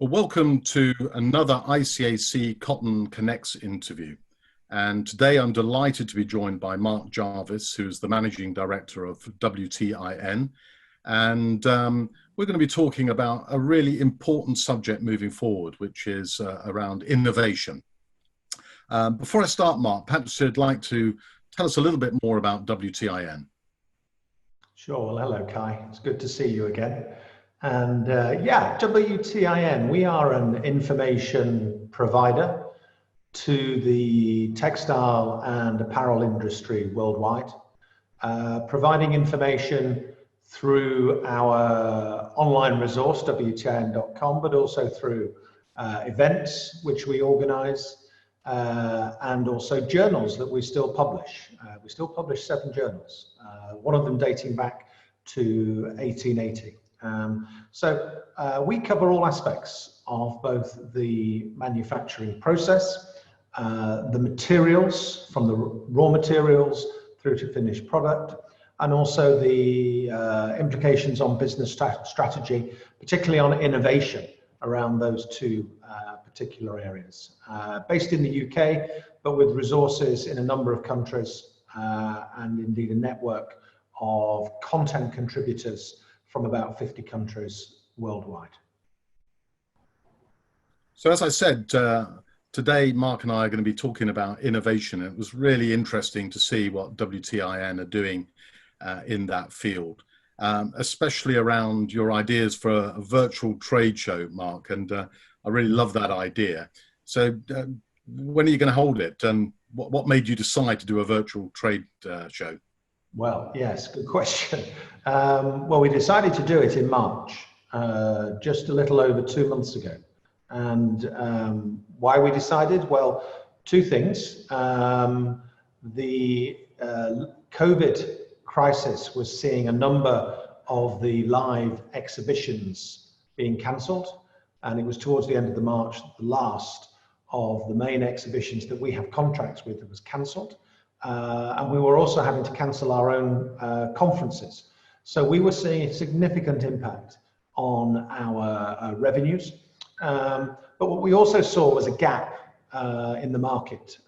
Well, welcome to another ICAC Cotton Connects interview. And today I'm delighted to be joined by Mark Jarvis, who's the Managing Director of WTIN. And we're going to be talking about a really important subject moving forward, which is around innovation. Before I start, Mark, perhaps you'd like to tell us a little bit more about WTIN. Sure. Well, hello, Kai. It's good to see you again. And WTIN, we are an information provider to the textile and apparel industry worldwide, providing information through our online resource, WTIN.com, but also through events which we organize, and also journals that we still publish. We still publish 7 journals, one of them dating back to 1880. We cover all aspects of both the manufacturing process, the materials from the raw materials through to finished product, and also the implications on business strategy, particularly on innovation around those two particular areas. Based in the UK, but with resources in a number of countries and indeed a network of content contributors from about 50 countries worldwide. So as I said, today Mark and I are going to be talking about innovation. It was really interesting to see what WTIN are doing in that field, especially around your ideas for a virtual trade show, Mark, and I really love that idea. So when are you going to hold it, and what made you decide to do a virtual trade show? Well, yes, good question. Well, we decided to do it in March, just a little over 2 months ago. And why we decided? Well, 2 things. The COVID crisis was seeing a number of the live exhibitions being cancelled. And it was towards the end of March, the last of the main exhibitions that we have contracts with that was cancelled. And we were also having to cancel our own conferences. So we were seeing a significant impact on our revenues. But what we also saw was a gap in the market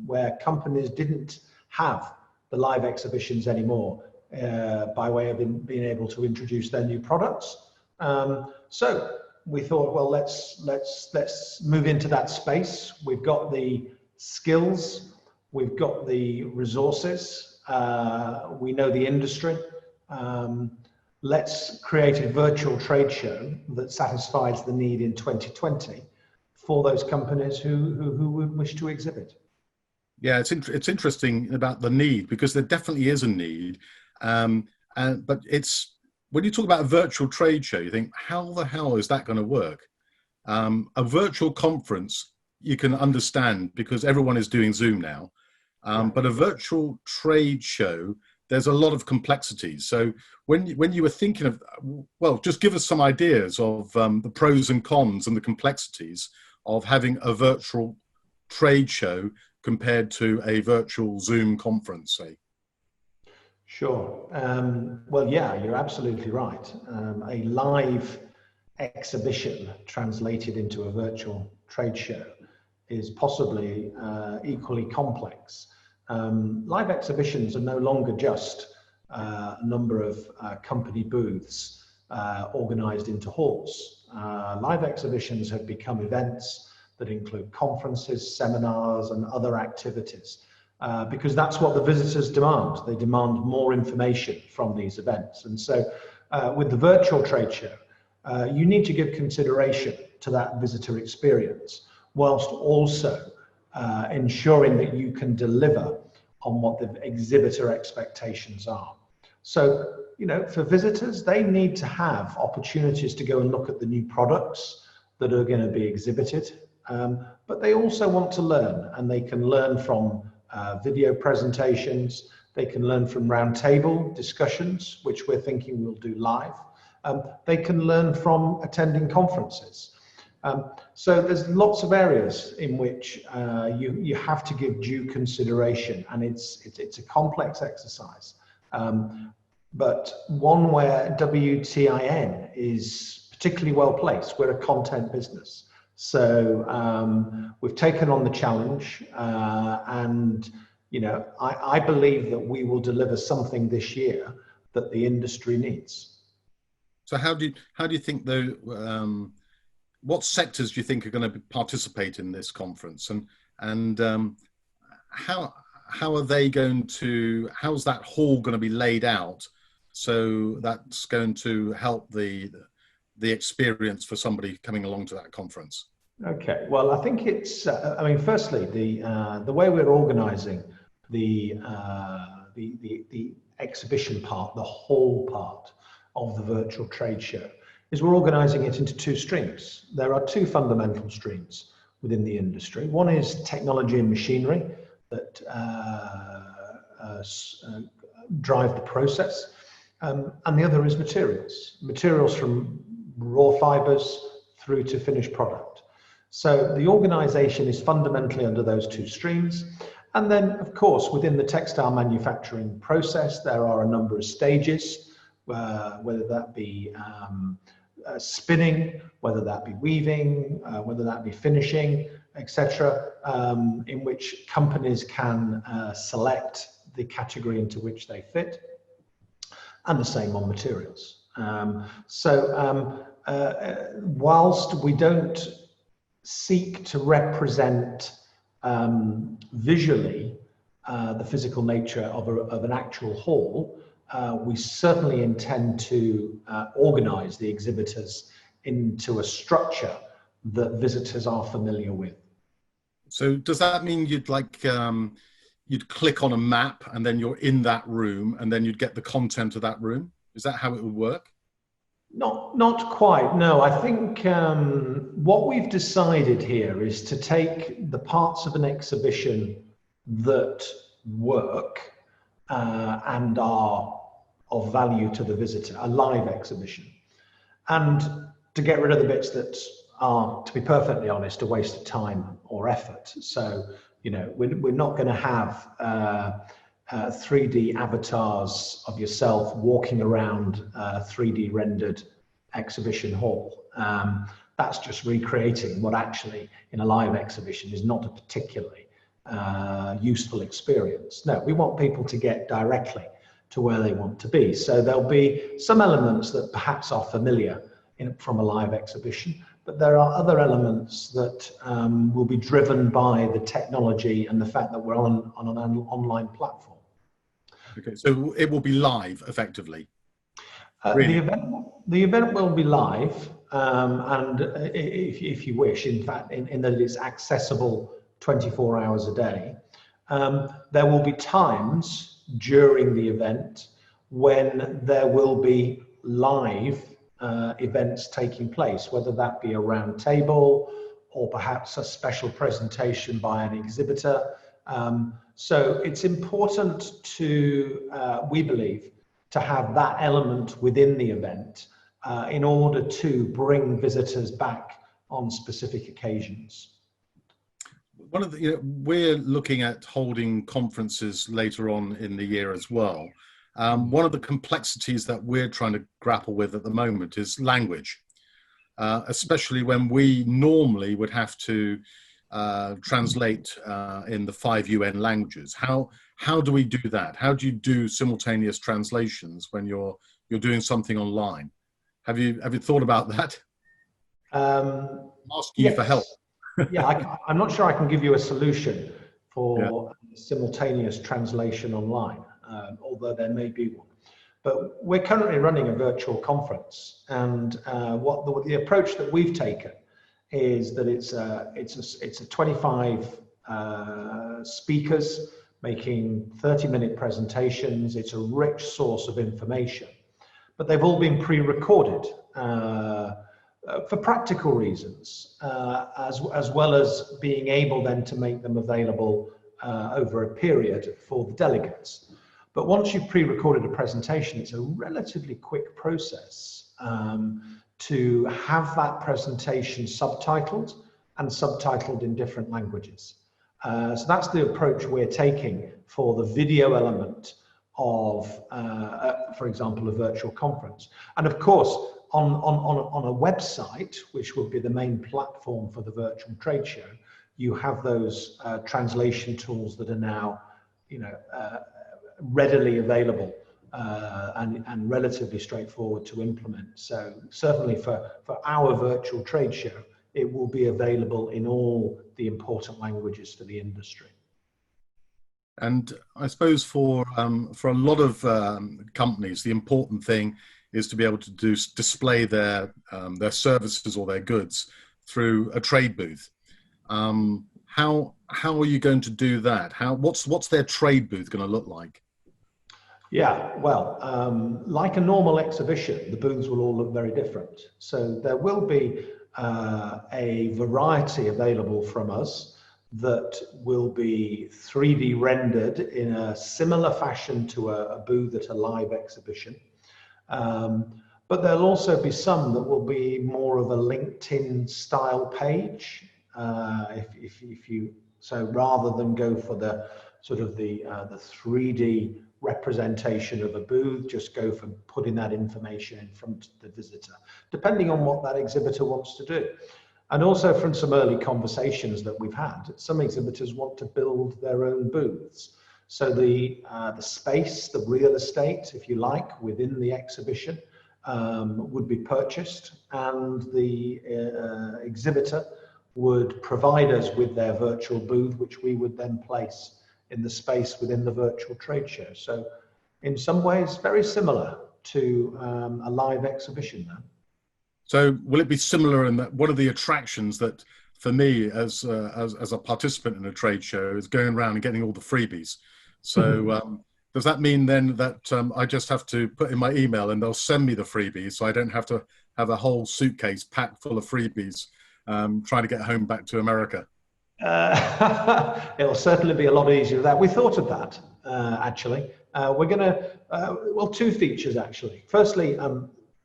where companies didn't have the live exhibitions anymore by way of being able to introduce their new products. So we thought, well, let's move into that space. We've got the skills. We've got the resources, we know the industry. Let's create a virtual trade show that satisfies the need in 2020 for those companies who wish to exhibit. Yeah, it's interesting about the need, because there definitely is a need. But it's, when you talk about a virtual trade show, you think, how the hell is that going to work? A virtual conference, you can understand because everyone is doing Zoom now. But a virtual trade show, there's a lot of complexities. So when you were thinking of, well, just give us some ideas of the pros and cons and the complexities of having a virtual trade show compared to a virtual Zoom conference, say. Sure. Well, yeah, you're absolutely right. A live exhibition translated into a virtual trade show is possibly equally complex. Live exhibitions are no longer just a number of company booths organized into halls. Live exhibitions have become events that include conferences, seminars, and other activities, because that's what the visitors demand. They demand more information from these events. And so with the virtual trade show, you need to give consideration to that visitor experience, whilst also ensuring that you can deliver on what the exhibitor expectations are. So, you know, for visitors, they need to have opportunities to go and look at the new products that are going to be exhibited. But they also want to learn, and they can learn from video presentations. They can learn from roundtable discussions, which we're thinking we'll do live. They can learn from attending conferences. So there's lots of areas in which you have to give due consideration, and it's a complex exercise, but one where WTIN is particularly well placed. We're a content business. So we've taken on the challenge, and I believe that we will deliver something this year that the industry needs. So how do you think though? What sectors do you think are going to participate in this conference, and how are they going to? How's that hall going to be laid out? So that's going to help the experience for somebody coming along to that conference. Okay, well, I think it's. I mean, firstly, the way we're organising the exhibition part, the hall part of the virtual trade show, is we're organising it into two streams. There are two fundamental streams within the industry. One is technology and machinery that drive the process, and the other is materials from raw fibres through to finished product. So the organisation is fundamentally under those two streams. And then, of course, within the textile manufacturing process, there are a number of stages, whether that be spinning, whether that be weaving, whether that be finishing, etc., in which companies can select the category into which they fit, and the same on materials. Whilst we don't seek to represent visually the physical nature of an actual hall, we certainly intend to organise the exhibitors into a structure that visitors are familiar with. So does that mean you'd click on a map and then you're in that room and then you'd get the content of that room? Is that how it would work? Not quite, no. I think what we've decided here is to take the parts of an exhibition that work and are of value to the visitor, a live exhibition, and to get rid of the bits that are, to be perfectly honest, a waste of time or effort. So, we're not going to have 3D avatars of yourself walking around a 3D rendered exhibition hall. That's just recreating what actually in a live exhibition is not a particularly useful experience. No, we want people to get directly to where they want to be. So there'll be some elements that perhaps are familiar from a live exhibition, but there are other elements that will be driven by the technology and the fact that we're on an online platform. Okay, so it will be live effectively. Really? The event will be live, and if you wish, in fact, in that it's accessible 24 hours a day. There will be times during the event when there will be live events taking place, whether that be a round table or perhaps a special presentation by an exhibitor. So it's important to, we believe, to have that element within the event in order to bring visitors back on specific occasions. One of the, we're looking at holding conferences later on in the year as well. One of the complexities that we're trying to grapple with at the moment is language, especially when we normally would have to translate in the 5 UN languages. How do we do that? How do you do simultaneous translations when you're doing something online? Have you thought about that? I'm asking you for help. Yeah, I'm not sure I can give you a solution for simultaneous translation online, although there may be one. But we're currently running a virtual conference, and the approach that we've taken is that it's a 25 speakers making 30-minute presentations. It's a rich source of information, but they've all been pre-recorded for practical reasons, as well as being able then to make them available over a period for the delegates. But once you've pre-recorded a presentation, it's a relatively quick process to have that presentation subtitled and subtitled in different languages. So that's the approach we're taking for the video element of, for example, a virtual conference. And of course, on a website, which would be the main platform for the virtual trade show, you have those translation tools that are now, readily available and relatively straightforward to implement. So certainly for our virtual trade show, it will be available in all the important languages for the industry. And I suppose for a lot of companies, the important thing is to be able to display their services or their goods through a trade booth. How are you going to do that? What's their trade booth going to look like? Yeah, well, like a normal exhibition, the booths will all look very different. So there will be a variety available from us that will be 3D rendered in a similar fashion to a booth at a live exhibition. But there'll also be some that will be more of a LinkedIn style page. So rather than go for the sort of the 3D representation of a booth, just go for putting that information in front of the visitor, depending on what that exhibitor wants to do. And also from some early conversations that we've had, some exhibitors want to build their own booths. So the space, the real estate, if you like, within the exhibition would be purchased, and the exhibitor would provide us with their virtual booth, which we would then place in the space within the virtual trade show. So in some ways, very similar to a live exhibition then. So will it be similar in that, what are the attractions that, for me as a participant in a trade show, is going around and getting all the freebies? So does that mean then that I just have to put in my email and they'll send me the freebies, so I don't have to have a whole suitcase packed full of freebies trying to get home back to America? It'll certainly be a lot easier than that. We thought of that, actually. We're going to, well, two features, actually. Firstly,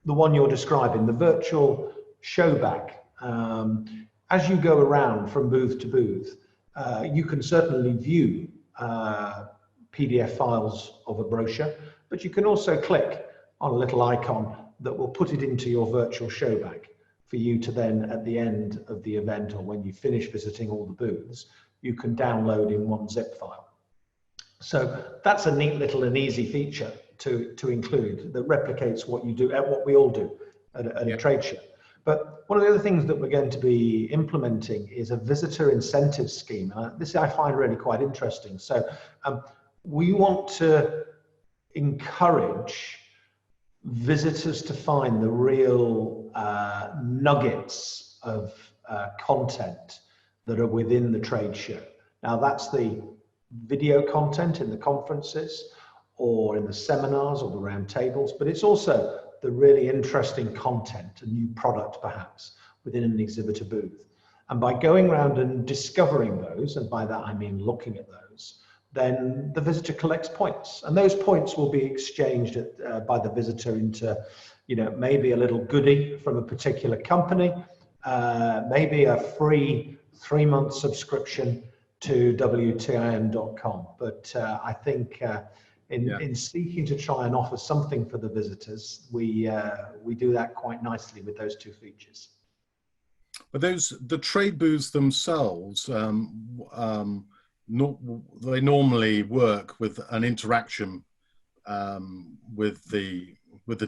the one you're describing, the virtual showback. As you go around from booth to booth, you can certainly view PDF files of a brochure, but you can also click on a little icon that will put it into your virtual showback for you to then, at the end of the event or when you finish visiting all the booths, you can download in one zip file. So that's a neat little and easy feature to include that replicates what you do, what we all do at a trade show. But one of the other things that we're going to be implementing is a visitor incentive scheme. This I find really quite interesting. So we want to encourage visitors to find the real nuggets of content that are within the trade show. Now that's the video content in the conferences or in the seminars or the round tables, but it's also the really interesting content, a new product perhaps, within an exhibitor booth. And by going around and discovering those, and by that I mean looking at those, then the visitor collects points, and those points will be exchanged by the visitor into, maybe a little goodie from a particular company, maybe a free 3-month subscription to WTIN.com. But I think in seeking to try and offer something for the visitors, we do that quite nicely with those two features. But the trade booths themselves, they normally work with an interaction with the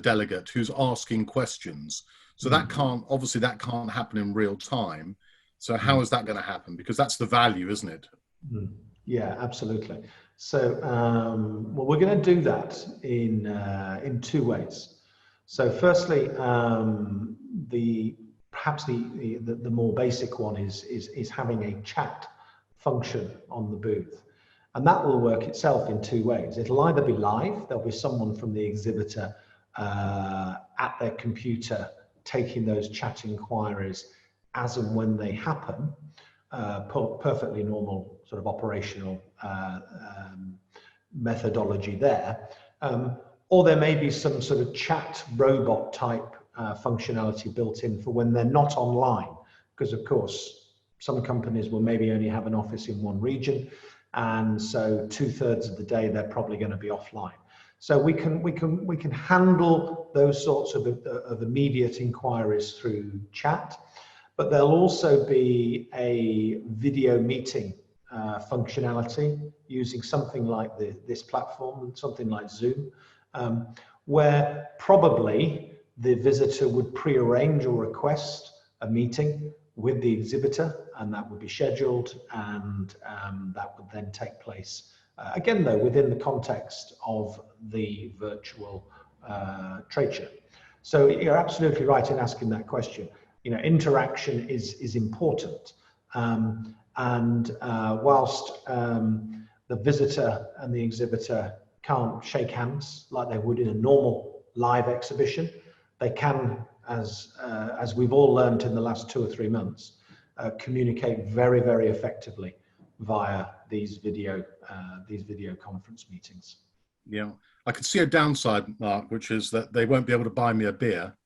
delegate who's asking questions. So that can't happen in real time. So how is that going to happen? Because that's the value, isn't it? Yeah, absolutely. So well, we're going to do that in two ways. So firstly, perhaps the more basic one is having a chat function on the booth, and that will work itself in two ways. It'll either be live, there'll be someone from the exhibitor at their computer taking those chat inquiries as and when they happen, perfectly normal sort of operational methodology there, or there may be some sort of chat robot type functionality built in for when they're not online, because of course some companies will maybe only have an office in one region, and so 2/3 of the day they're probably going to be offline. So we can handle those sorts of immediate inquiries through chat, but there'll also be a video meeting functionality using something like this platform, something like Zoom, where probably the visitor would pre-arrange or request a meeting with the exhibitor, and that would be scheduled, and that would then take place. Again, though, within the context of the virtual trade show. So you're absolutely right in asking that question. You know, interaction is important. And whilst the visitor and the exhibitor can't shake hands like they would in a normal live exhibition, they can, as we've all learned in the last 2 or 3 months, communicate very, very effectively via these video conference meetings. Yeah, I could see a downside, Mark, which is that they won't be able to buy me a beer.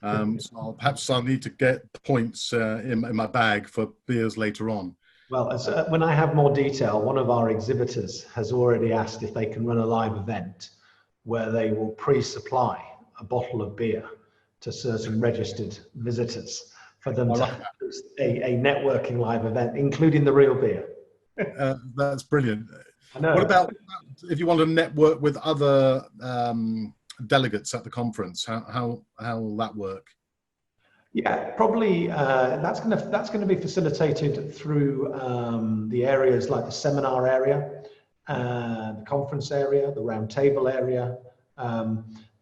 So perhaps I'll need to get points in my bag for beers later on. Well, when I have more detail, one of our exhibitors has already asked if they can run a live event where they will pre-supply a bottle of beer to certain registered visitors for them to have a networking live event, including the real beer. That's brilliant. I know. What about if you want to network with other delegates at the conference? How will that work? Yeah, probably that's going to be facilitated through the areas like the seminar area, the conference area, the roundtable area.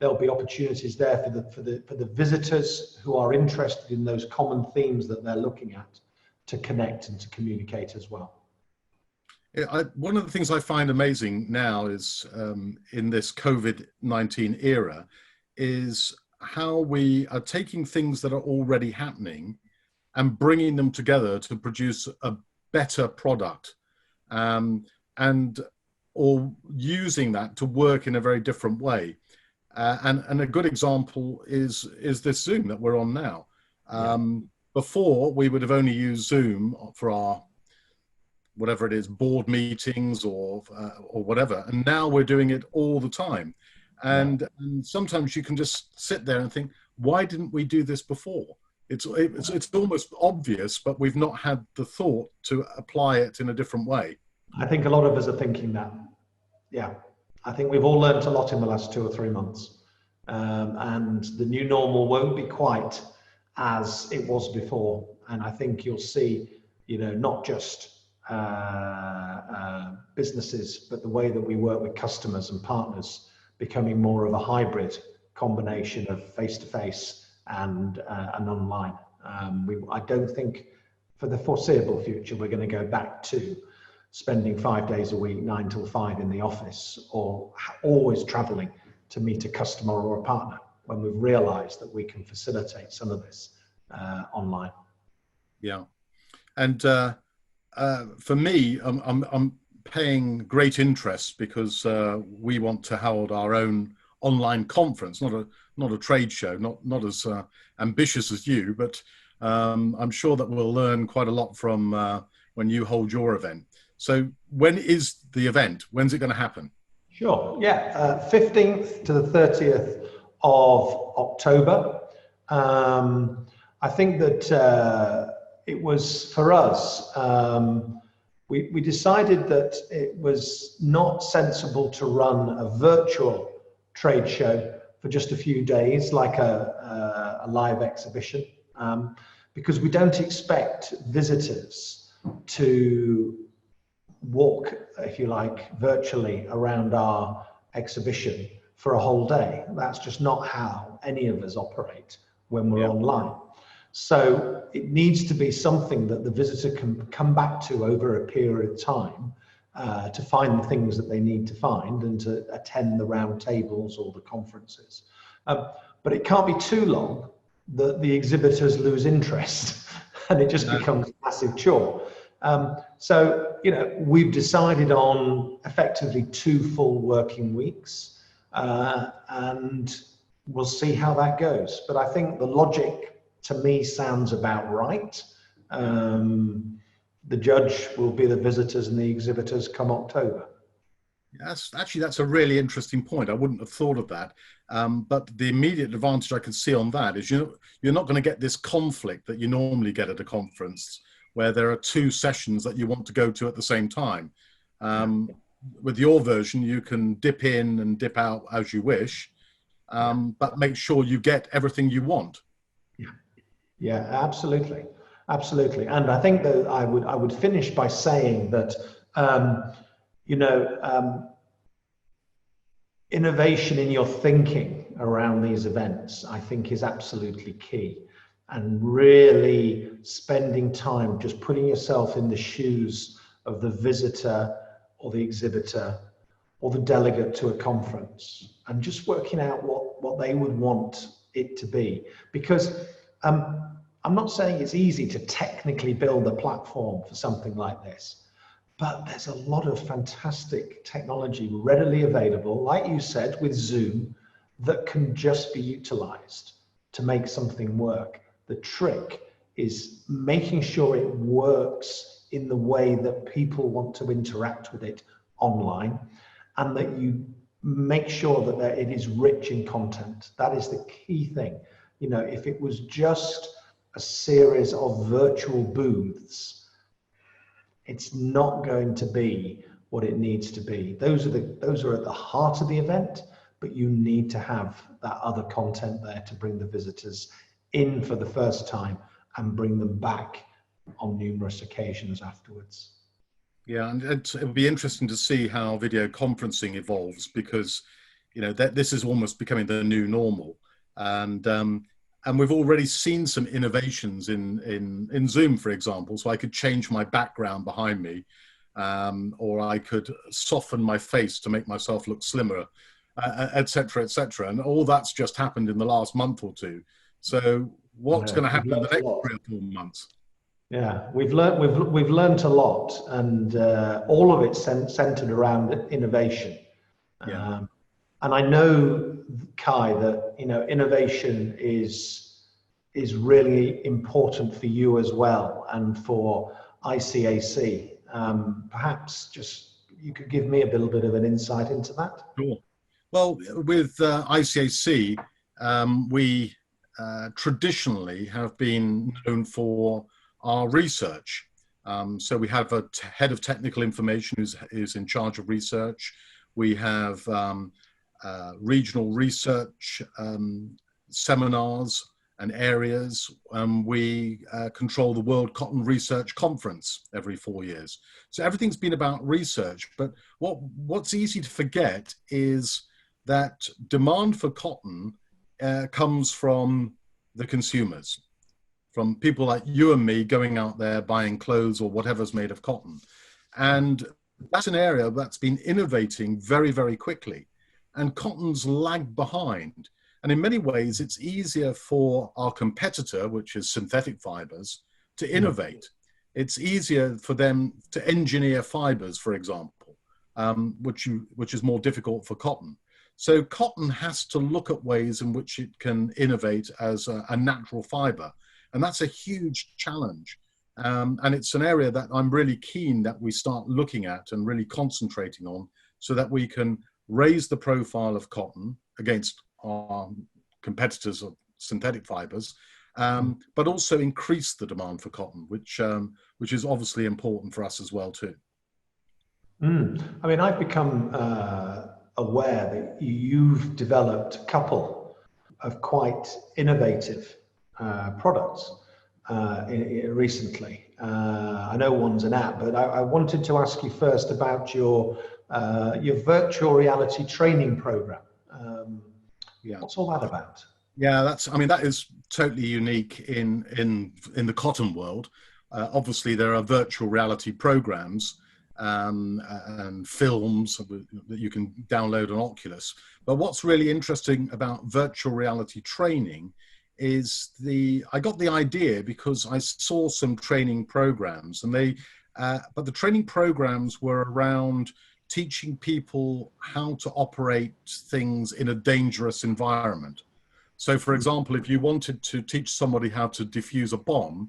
There'll be opportunities there for the visitors who are interested in those common themes that they're looking at to connect and to communicate as well. One of the things I find amazing now is in this COVID-19 era is how we are taking things that are already happening and bringing them together to produce a better product, or using that to work in a very different way. And a good example is this Zoom that we're on now. Before, we would have only used Zoom for our whatever it is, board meetings or whatever. And now we're doing it all the time. And sometimes you can just sit there and think, why didn't we do this before? It's almost obvious, but we've not had the thought to apply it in a different way. I think a lot of us are thinking that. Yeah, I think we've all learned a lot in the last 2 or 3 months. And the new normal won't be quite as it was before. And I think you'll see, not just businesses, but the way that we work with customers and partners becoming more of a hybrid combination of face-to-face and online. I don't think for the foreseeable future we're going to go back to spending 5 days a week, 9 till 5 in the office, or always traveling to meet a customer or a partner, when we've realized that we can facilitate some of this online. Yeah. And for me, I'm paying great interest because we want to hold our own online conference, not a trade show, not as ambitious as you, but I'm sure that we'll learn quite a lot from when you hold your event. So when is the event? When's it going to happen? Sure, yeah, 15th to the 30th of October. I think that it was, for us, we decided that it was not sensible to run a virtual trade show for just a few days, like a live exhibition, because we don't expect visitors to walk, if you like, virtually around our exhibition for a whole day. That's just not how any of us operate when we're online. So it needs to be something that the visitor can come back to over a period of time to find the things that they need to find and to attend the round tables or the conferences. But it can't be too long that the exhibitors lose interest and it just becomes a massive chore. So, we've decided on effectively 2 full working weeks, and we'll see how that goes. But I think the logic to me sounds about right. The judge will be the visitors and the exhibitors come October. That's a really interesting point. I wouldn't have thought of that. But the immediate advantage I can see on that is you're not going to get this conflict that you normally get at a conference where there are two sessions that you want to go to at the same time. With your version, you can dip in and dip out as you wish, but make sure you get everything you want. Yeah, absolutely, absolutely. And I think that I would finish by saying that innovation in your thinking around these events, I think, is absolutely key. And really spending time just putting yourself in the shoes of the visitor or the exhibitor or the delegate to a conference and just working out what they would want it to be. Because I'm not saying it's easy to technically build a platform for something like this, but there's a lot of fantastic technology readily available, like you said, with Zoom, that can just be utilized to make something work. The trick is making sure it works in the way that people want to interact with it online, and that you make sure that it is rich in content. That is the key thing. If it was just a series of virtual booths, it's not going to be what it needs to be. Those are at the heart of the event, but you need to have that other content there to bring the visitors in for the first time and bring them back on numerous occasions afterwards. Yeah, and it'll be interesting to see how video conferencing evolves, because this is almost becoming the new normal, and we've already seen some innovations in Zoom, for example. So I could change my background behind me, or I could soften my face to make myself look slimmer, et cetera, et cetera. And all that's just happened in the last month or two. So what's going to happen in the next 3 or 4 months? Yeah, we've learned a lot, and all of it's centered around innovation. Yeah. And I know, Kai, that innovation is really important for you as well, and for ICAC. Perhaps just you could give me a little bit of an insight into that. Sure. Well, with ICAC, we traditionally have been known for our research. So we have a head of technical information who's in charge of research. We have regional research seminars and areas. We control the World Cotton Research Conference every 4 years. So everything's been about research. But what's easy to forget is that demand for cotton comes from the consumers, from people like you and me going out there buying clothes or whatever's made of cotton. And that's an area that's been innovating very, very quickly. And cotton's lagged behind. And in many ways, it's easier for our competitor, which is synthetic fibers, to innovate. It's easier for them to engineer fibers, for example, which is more difficult for cotton. So cotton has to look at ways in which it can innovate as a natural fiber. And that's a huge challenge. And it's an area that I'm really keen that we start looking at and really concentrating on, so that we can raise the profile of cotton against our competitors of synthetic fibers, but also increase the demand for cotton, which is obviously important for us as well too. I mean, I've become aware that you've developed a couple of quite innovative products recently. I know one's an app, but I wanted to ask you first about your virtual reality training program. What's all that about? Yeah, that is totally unique in the cotton world. Obviously, there are virtual reality programs and films that you can download on Oculus. But what's really interesting about virtual reality training is I got the idea because I saw some training programs, and but the training programs were around teaching people how to operate things in a dangerous environment. So, for example, if you wanted to teach somebody how to defuse a bomb,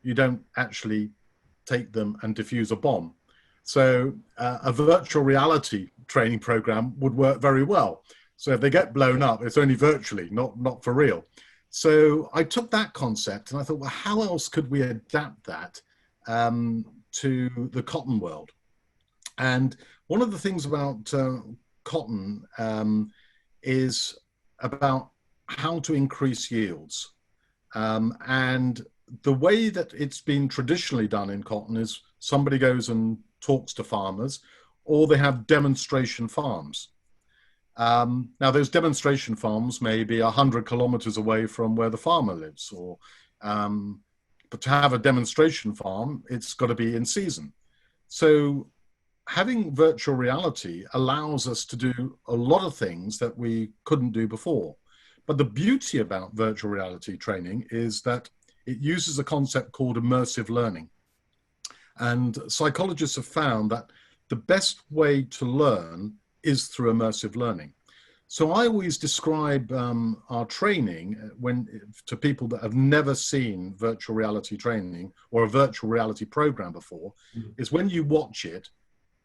you don't actually take them and defuse a bomb. So a virtual reality training program would work very well. So if they get blown up, it's only virtually, not for real. So I took that concept and I thought, well, how else could we adapt that to the cotton world? And one of the things about cotton is about how to increase yields. And the way that it's been traditionally done in cotton is somebody goes and talks to farmers, or they have demonstration farms. Now, those demonstration farms may be 100 kilometers away from where the farmer lives, or but to have a demonstration farm, it's got to be in season. So having virtual reality allows us to do a lot of things that we couldn't do before. But the beauty about virtual reality training is that it uses a concept called immersive learning. And psychologists have found that the best way to learn is through immersive learning. So I always describe our training to people that have never seen virtual reality training or a virtual reality program before, is when you watch it,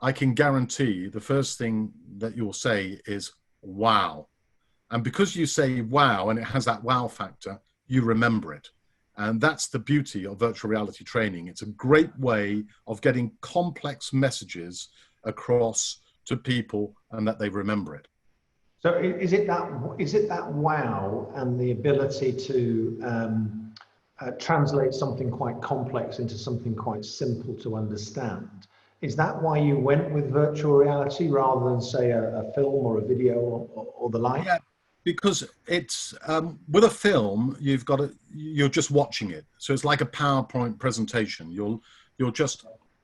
I can guarantee the first thing that you'll say is, wow. And because you say wow, and it has that wow factor, you remember it. And that's the beauty of virtual reality training. It's a great way of getting complex messages across to people and that they remember it. So is it that wow and the ability to translate something quite complex into something quite simple to understand? Is that why you went with virtual reality rather than, say, a film or a video or the like? Yeah, because it's with a film, you're just watching it. So it's like a PowerPoint presentation.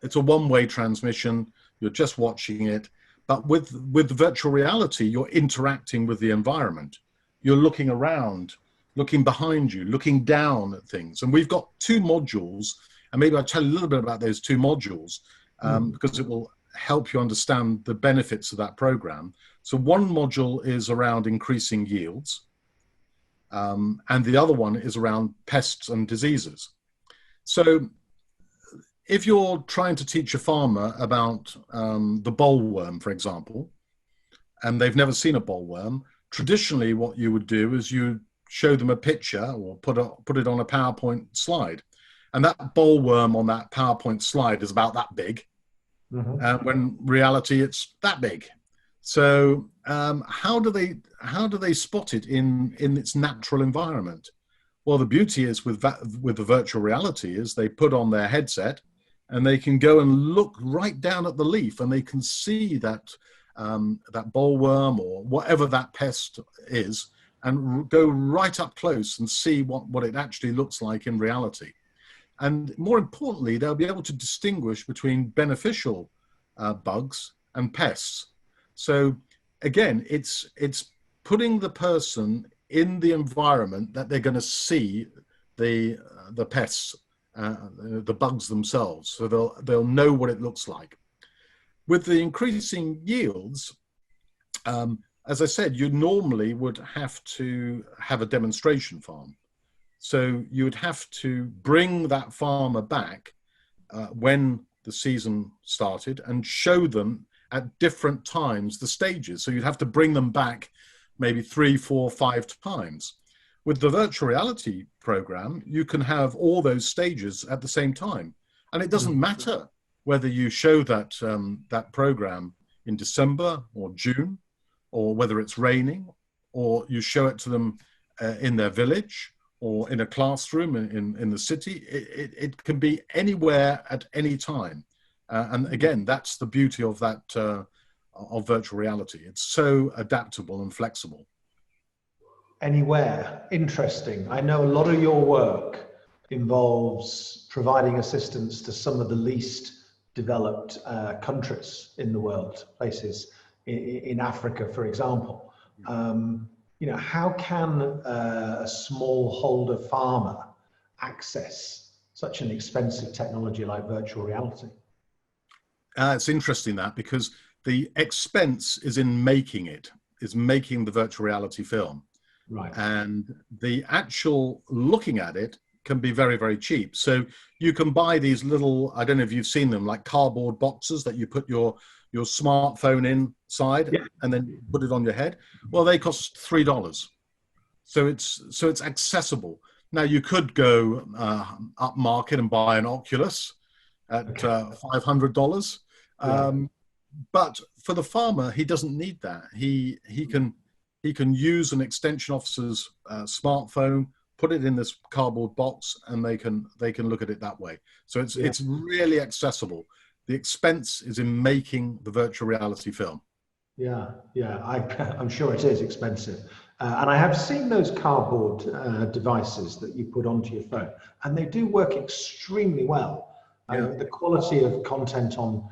It's a one-way transmission. You're just watching it. But with virtual reality, you're interacting with the environment. You're looking around, looking behind you, looking down at things. And we've got two modules, and maybe I'll tell you a little bit about those two modules because it will help you understand the benefits of that program. So one module is around increasing yields, and the other one is around pests and diseases. So if you're trying to teach a farmer about the bollworm, for example, and they've never seen a bollworm, traditionally what you would do is you show them a picture or put it on a PowerPoint slide. And that bollworm on that PowerPoint slide is about that big. When reality, it's that big. So how do they spot it in its natural environment? Well, the beauty is with the virtual reality is they put on their headset and they can go and look right down at the leaf and they can see that bollworm or whatever that pest is and go right up close and see what it actually looks like in reality. And more importantly, they'll be able to distinguish between beneficial bugs and pests. So again, it's putting the person in the environment that they're going to see the pests, the bugs themselves. So they'll know what it looks like. With the increasing yields, as I said, you normally would have to have a demonstration farm. So you would have to bring that farmer back when the season started and show them at different times the stages. So you'd have to bring them back maybe 3, 4, 5 times. With the virtual reality program, you can have all those stages at the same time. And it doesn't matter whether you show that program in December or June, or whether it's raining, or you show it to them in their village, or in a classroom in the city. It can be anywhere at any time. And again, that's the beauty of that, of virtual reality. It's so adaptable and flexible. Anywhere. Interesting. I know a lot of your work involves providing assistance to some of the least developed countries in the world, places in Africa, for example. How can a smallholder farmer access such an expensive technology like virtual reality? It's interesting that, because the expense is in making it, is making the virtual reality film. Right. And the actual looking at it can be very, very cheap. So you can buy these little, I don't know if you've seen them, like cardboard boxes that you put your your smartphone inside Yeah. and then put it on your head. Well, they cost $3. So it's accessible. Now you could go up market and buy an Oculus at $500. Yeah. But for the farmer, he doesn't need that. He can use an extension officer's smartphone, put it in this cardboard box, and they can look at it that way. So it's really accessible. The expense is in making the virtual reality film. Yeah, yeah, I'm sure it is expensive. And I have seen those cardboard devices that you put onto your phone, and they do work extremely well. The quality of content on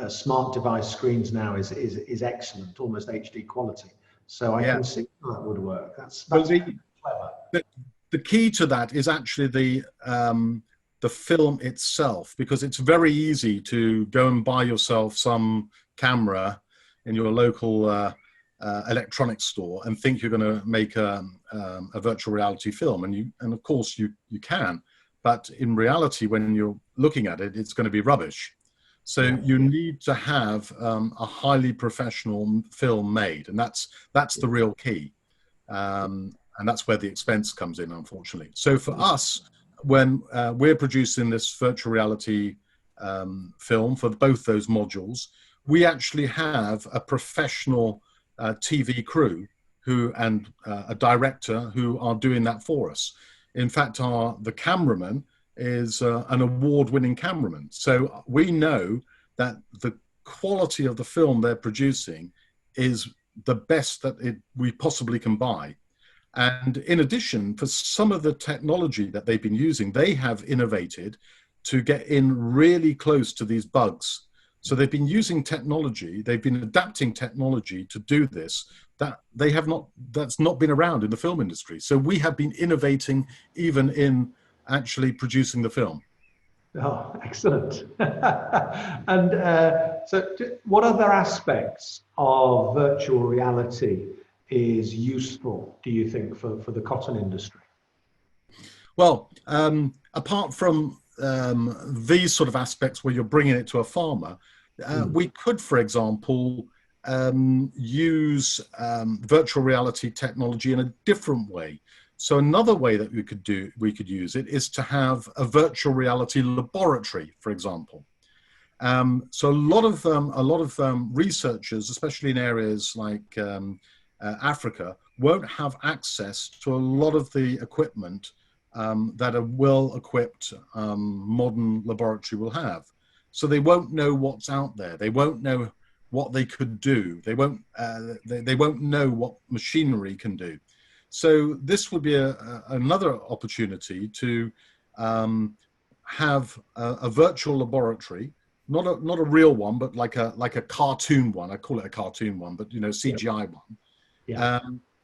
smart device screens now is excellent, almost HD quality. So I can see how that would work. That's clever. The key to that is actually the film itself, because it's very easy to go and buy yourself some camera in your local electronics store and think you're going to make a virtual reality film, and of course you can, but in reality, when you're looking at it, it's going to be rubbish. So you need to have a highly professional film made, and that's the real key, and that's where the expense comes in, unfortunately. So for us, when we're producing this virtual reality film for both those modules, we actually have a professional TV crew and a director who are doing that for us. In fact, the cameraman is an award-winning cameraman. So we know that the quality of the film they're producing is the best that we possibly can buy. And in addition, for some of the technology that they've been using, they have innovated to get in really close to these bugs. So they've been using technology, they've been adapting technology to do this that's not been around in the film industry. So we have been innovating even in actually producing the film. Oh, excellent. And so what other aspects of virtual reality is useful, do you think, for the cotton industry? Well, apart from these sort of aspects where you're bringing it to a farmer, we could, for example, use virtual reality technology in a different way. So another way that we could use it is to have a virtual reality laboratory, for example. So a lot of researchers, especially in areas like Africa, won't have access to a lot of the equipment that a well-equipped modern laboratory will have. So they won't know what's out there. They won't know what they could do. They won't know what machinery can do. So this would be another opportunity to have a virtual laboratory, not a real one, but like a cartoon one. I call it a cartoon one, but CGI one,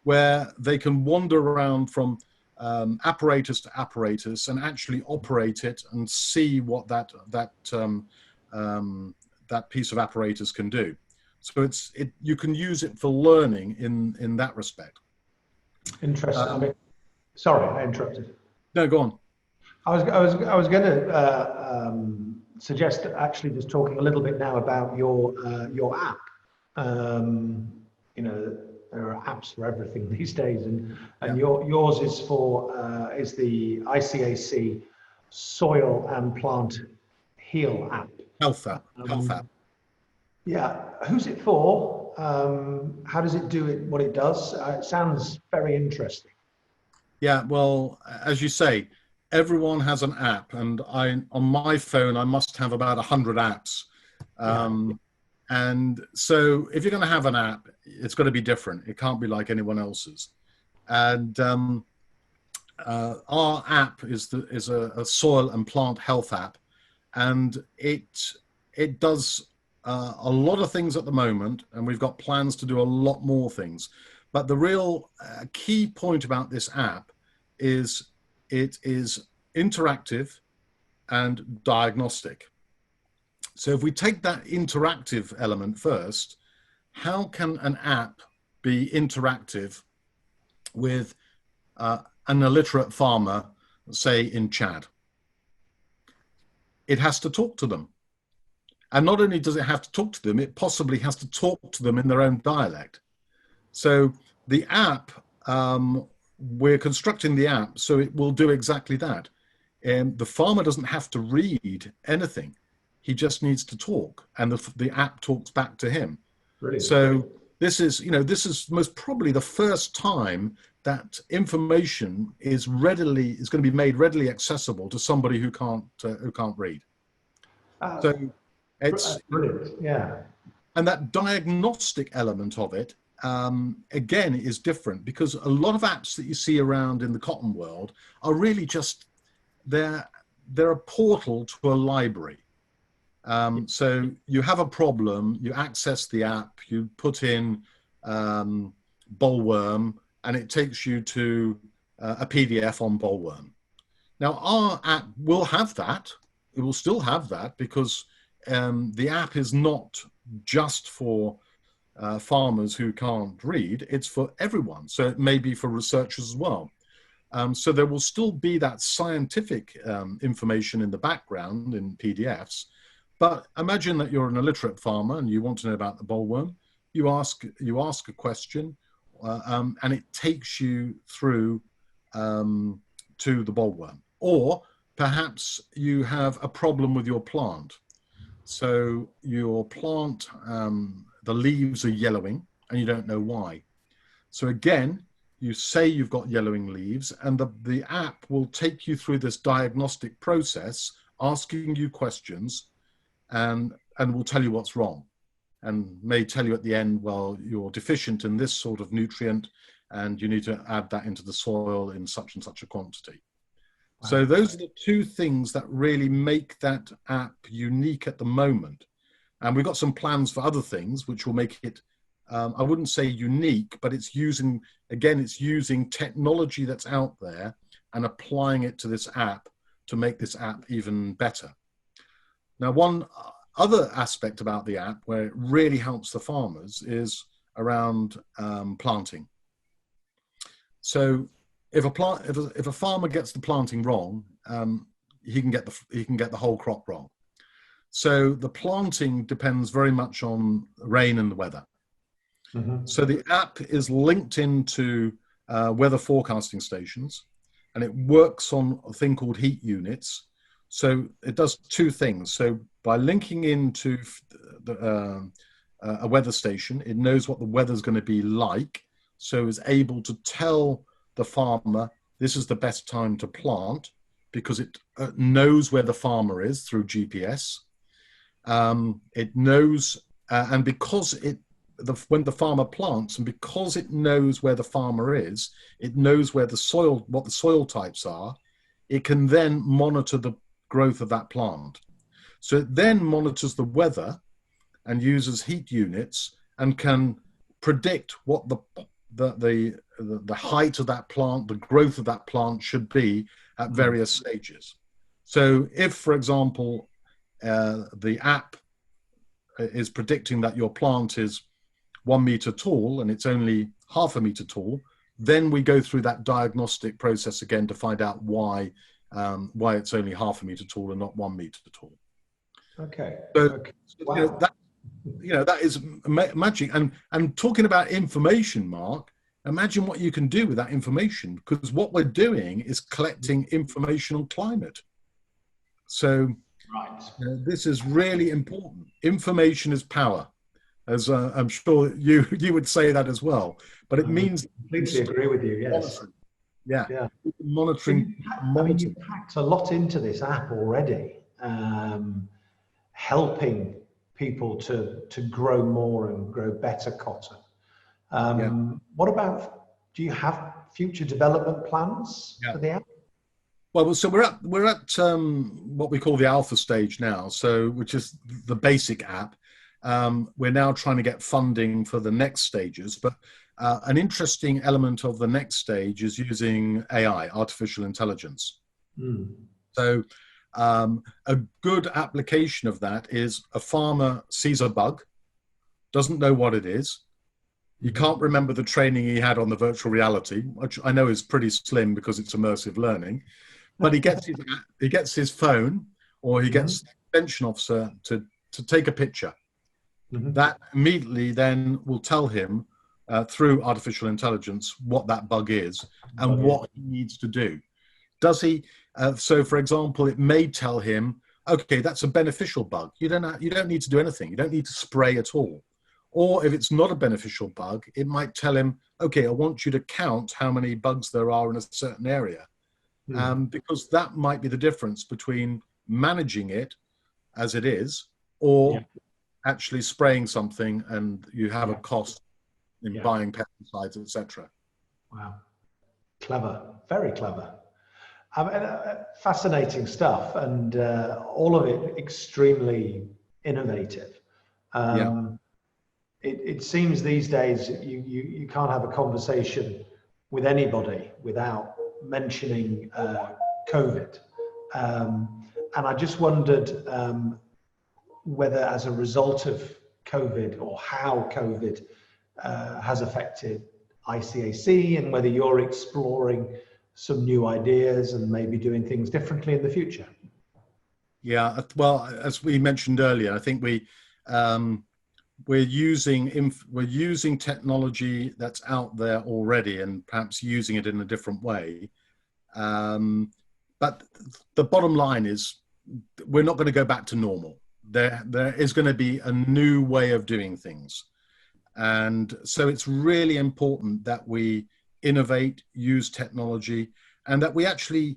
where they can wander around from apparatus to apparatus and actually operate it and see what that piece of apparatus can do. So you can use it for learning in that respect. Interesting. Sorry, I interrupted. No, go on. I was going to suggest actually just talking a little bit now about your app. There are apps for everything these days, and yours is is the ICAC Soil and Plant Heal app. Health app. Health app. Yeah, who's it for? How does it do what it does? It sounds very interesting. Yeah, well, as you say, everyone has an app, and on my phone I must have about 100 apps. And so if you're going to have an app, it's got to be different. It can't be like anyone else's. And our app is a soil and plant health app, and it does a lot of things at the moment, and we've got plans to do a lot more things. But the real key point about this app is it is interactive and diagnostic. So if we take that interactive element first, how can an app be interactive with an illiterate farmer, say in Chad? It has to talk to them. And not only does it have to talk to them, it possibly has to talk to them in their own dialect. So the app, we're constructing the app so it will do exactly that. And the farmer doesn't have to read anything. He just needs to talk, and the app talks back to him. Brilliant. So this is most probably the first time that information is going to be made readily accessible to somebody who can't read. So it's brilliant, yeah. And that diagnostic element of it, again, is different, because a lot of apps that you see around in the cotton world are really just they're a portal to a library. So you have a problem, you access the app, you put in bollworm, and it takes you to a PDF on bollworm. Now, our app will have that. It will still have that, because the app is not just for farmers who can't read. It's for everyone. So it may be for researchers as well. So there will still be that scientific information in the background in PDFs. But imagine that you're an illiterate farmer and you want to know about the bollworm. You ask a question, and it takes you through to the bollworm. Or perhaps you have a problem with your plant. So your plant, the leaves are yellowing and you don't know why. So again, you say you've got yellowing leaves, and the app will take you through this diagnostic process, asking you questions, and will tell you what's wrong, and may tell you at the end, well, you're deficient in this sort of nutrient and you need to add that into the soil in such and such a quantity. Wow. So those are the two things that really make that app unique at the moment. And we've got some plans for other things which will make it, I wouldn't say unique, but it's using technology that's out there and applying it to this app to make this app even better. Now, one other aspect about the app where it really helps the farmers is around planting. So if a farmer gets the planting wrong, he can get the whole crop wrong. So the planting depends very much on rain and the weather. Mm-hmm. So the app is linked into weather forecasting stations, and it works on a thing called heat units. So it does two things. So by linking into a weather station, it knows what the weather's going to be like, so it's able to tell the farmer this is the best time to plant, because it knows where the farmer is through GPS. It knows, and because when the farmer plants, and because it knows where the farmer is, it knows where what the soil types are, it can then monitor the growth of that plant. So it then monitors the weather and uses heat units and can predict what the height of that plant, the growth of that plant should be at various stages. So if, for example, the app is predicting that your plant is 1 meter tall and it's only half a meter tall, then we go through that diagnostic process again to find out why it's only half a meter tall and not 1 meter tall. Okay. So, okay. Wow. that is magic. And talking about information, Mark, imagine what you can do with that information, because what we're doing is collecting information on climate. So right. This is really important. Information is power, as I'm sure you would say that as well. But it means I completely agree with you. Yes. Yeah. Monitoring. I mean, you've packed a lot into this app already, helping people to grow more and grow better cotton. What about, do you have future development plans for the app? Well, so we're at what we call the alpha stage now, so which is the basic app. We're now trying to get funding for the next stages, but an interesting element of the next stage is using AI, artificial intelligence. So a good application of that is a farmer sees a bug, doesn't know what it is. You can't remember the training he had on the virtual reality, which I know is pretty slim because it's immersive learning. But he gets his phone, or he gets the extension officer to to take a picture. That immediately then will tell him through artificial intelligence what that bug is and what he needs to do. Does he? So, for example, it may tell him, okay, that's a beneficial bug. You don't need to do anything. You don't need to spray at all. Or if it's not a beneficial bug, it might tell him, okay, I want you to count how many bugs there are in a certain area. Because that might be the difference between managing it as it is or actually spraying something and you have a cost in buying pesticides, etc. Wow. Clever. Very clever. Fascinating stuff, and all of it extremely innovative. It seems these days you can't have a conversation with anybody without mentioning COVID. And I just wondered whether as a result of COVID or how COVID has affected ICAC, and whether you're exploring some new ideas and maybe doing things differently in the future. Yeah, well, as we mentioned earlier, I think we're using technology that's out there already and perhaps using it in a different way. But the bottom line is we're not going to go back to normal. There is going to be a new way of doing things. And so it's really important that we innovate, use technology, and that we actually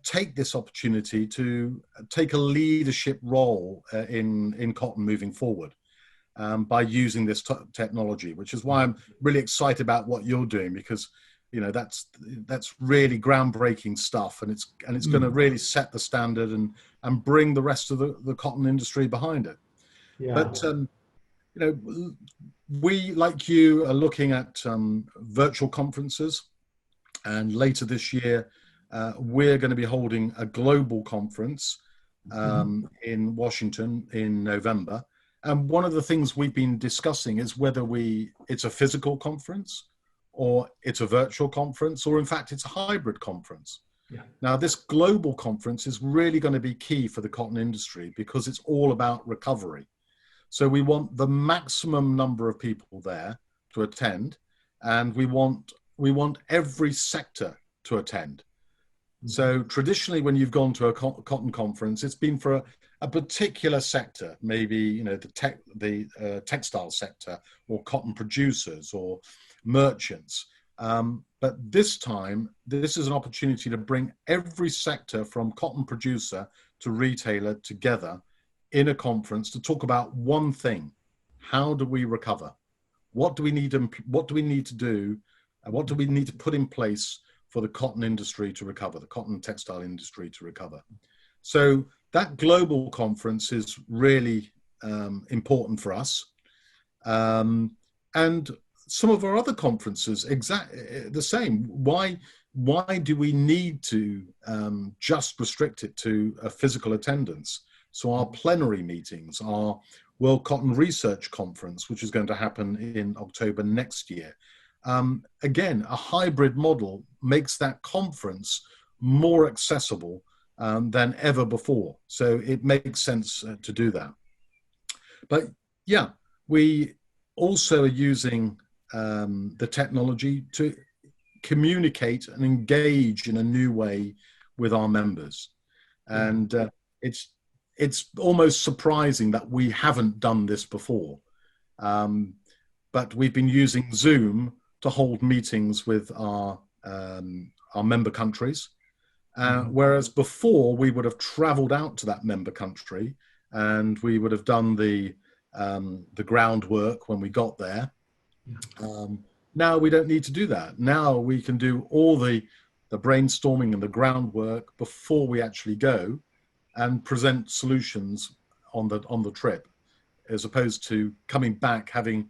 take this opportunity to take a leadership role in cotton moving forward by using this technology, which is why I'm really excited about what you're doing, because that's really groundbreaking stuff, and it's going to really set the standard and bring the rest of the cotton industry behind it. But we, like you, are looking at virtual conferences, and later this year we're going to be holding a global conference in Washington in November. And one of the things we've been discussing is whether it's a physical conference, or it's a virtual conference, or in fact it's a hybrid conference. Now, this global conference is really going to be key for the cotton industry because it's all about recovery. So we want the maximum number of people there to attend, and we want every sector to attend. So traditionally, when you've gone to a cotton conference, it's been for a particular sector, maybe the textile sector, or cotton producers, or merchants. But this time, this is an opportunity to bring every sector from cotton producer to retailer together in a conference to talk about one thing: how do we recover? What do we need to do? And what do we need to put in place for the cotton industry to recover, the cotton and textile industry to recover? So that global conference is really important for us. And some of our other conferences, exactly the same. Why do we need to just restrict it to a physical attendance? So our plenary meetings, our World Cotton Research Conference, which is going to happen in October next year. Again, a hybrid model makes that conference more accessible than ever before. So it makes sense to do that. But yeah, we also are using the technology to communicate and engage in a new way with our members. And it's almost surprising that we haven't done this before. But we've been using Zoom to hold meetings with our member countries. Whereas before we would have traveled out to that member country and we would have done the groundwork when we got there. Now we don't need to do that. Now we can do all the brainstorming and the groundwork before we actually go and present solutions on the trip, as opposed to coming back having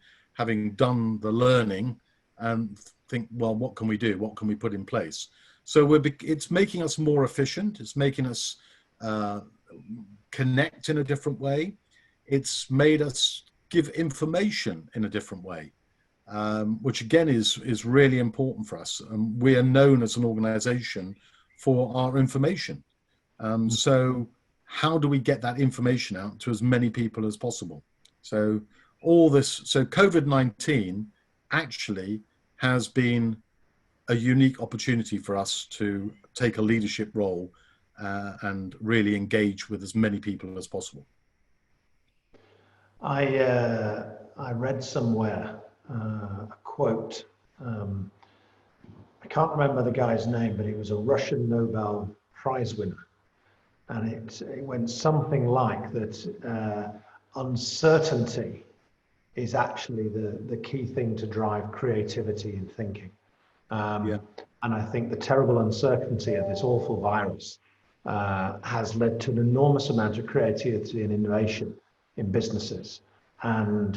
done the learning and think, well, what can we do? What can we put in place? So it's making us more efficient. It's making us connect in a different way. It's made us give information in a different way, which again is really important for us. We are known as an organization for our information. So how do we get that information out to as many people as possible? So so COVID-19 actually has been a unique opportunity for us to take a leadership role and really engage with as many people as possible. I read somewhere a quote. I can't remember the guy's name, but he was a Russian Nobel Prize winner. And it went something like that uncertainty is actually the key thing to drive creativity in thinking. And I think the terrible uncertainty of this awful virus has led to an enormous amount of creativity and innovation in businesses. And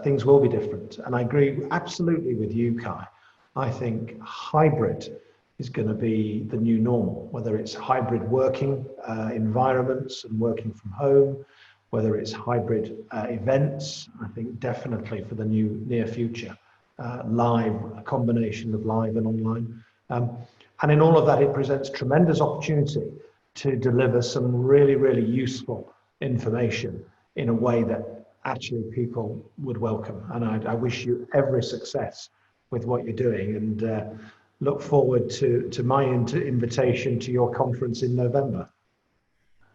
things will be different. And I agree absolutely with you, Kai. I think hybrid is going to be the new normal, whether it's hybrid working environments and working from home, whether it's hybrid events. I think definitely for the near future, a combination of live and online. And in all of that, it presents tremendous opportunity to deliver some really, really useful information in a way that actually people would welcome. And I wish you every success with what you're doing, and look forward to my invitation to your conference in November.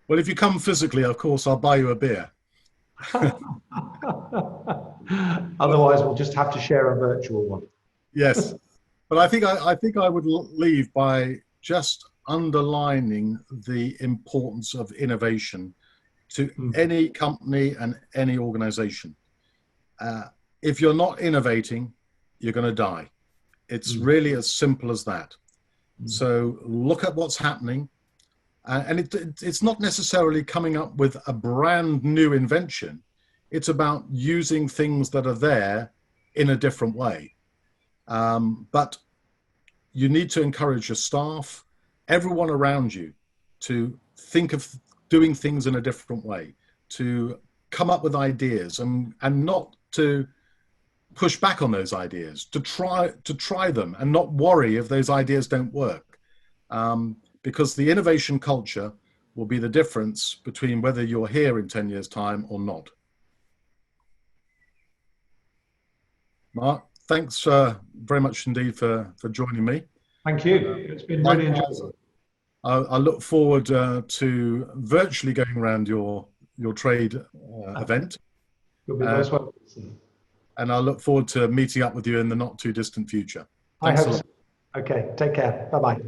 Well, if you come physically, of course, I'll buy you a beer. Otherwise, we'll just have to share a virtual one. Yes, but I think I would leave by just underlining the importance of innovation to any company and any organization. If you're not innovating, you're going to die. It's really as simple as that. So look at what's happening. And it's not necessarily coming up with a brand new invention. It's about using things that are there in a different way. But you need to encourage your staff, everyone around you, to think of doing things in a different way, to come up with ideas and not to push back on those ideas, to try them and not worry if those ideas don't work. Because the innovation culture will be the difference between whether you're here in 10 years' time or not. Mark, thanks very much indeed for joining me. Thank you. It's been really enjoyable. I look forward to virtually going around your trade event. You'll be most welcome. And I look forward to meeting up with you in the not too distant future. Thanks a lot. Okay, take care. Bye-bye.